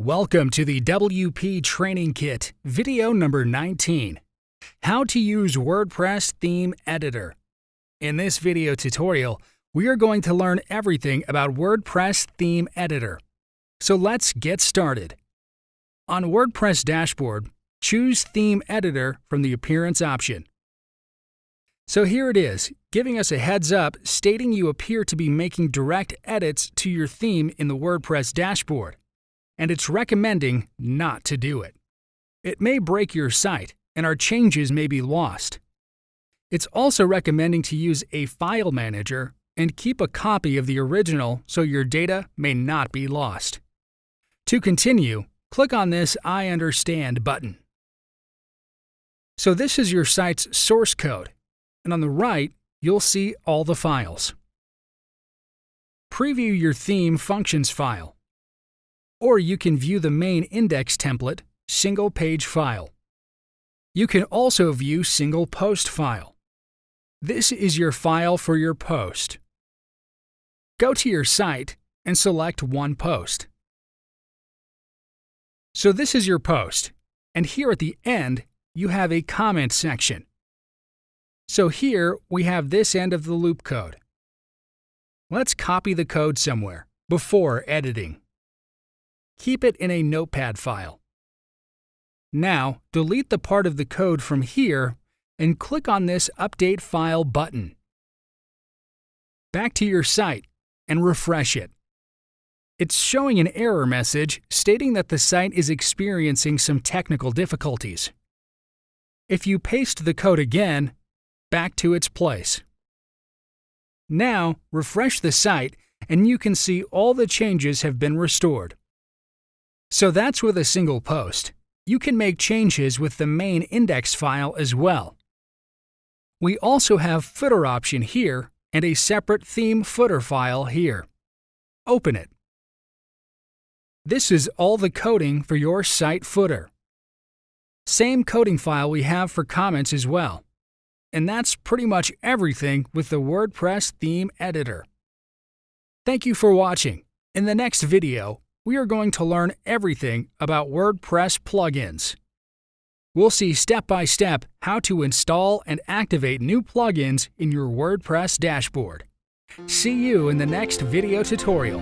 Welcome to the WP Training Kit, video number 19, How to Use WordPress Theme Editor. In this video tutorial, we are going to learn everything about WordPress Theme Editor. So let's get started. On WordPress dashboard, choose Theme Editor from the Appearance option. So here it is, giving us a heads up stating you appear to be making direct edits to your theme in the WordPress dashboard, and it's recommending not to do it. It may break your site, and our changes may be lost. It's also recommending to use a file manager and keep a copy of the original so your data may not be lost. To continue, click on this I Understand button. So this is your site's source code, and on the right, you'll see all the files. Preview your theme functions file, or you can view the main index template single page file. You can also view single post file. This is your file for your post. Go to your site and select one post. So this is your post, and here at the end, you have a comment section. So here we have this end of the loop code. Let's copy the code somewhere before editing. Keep it in a notepad file. Now, delete the part of the code from here and click on this Update File button. Back to your site and refresh it. It's showing an error message stating that the site is experiencing some technical difficulties. If you paste the code again, back to its place. Now, refresh the site and you can see all the changes have been restored. So that's with a single post. You can make changes with the main index file as well. We also have footer option here and a separate theme footer file here. Open it. This is all the coding for your site footer. Same coding file we have for comments as well. And that's pretty much everything with the WordPress Theme Editor. Thank you for watching. In the next video, we are going to learn everything about WordPress plugins. We'll see step by step how to install and activate new plugins in your WordPress dashboard. See you in the next video tutorial.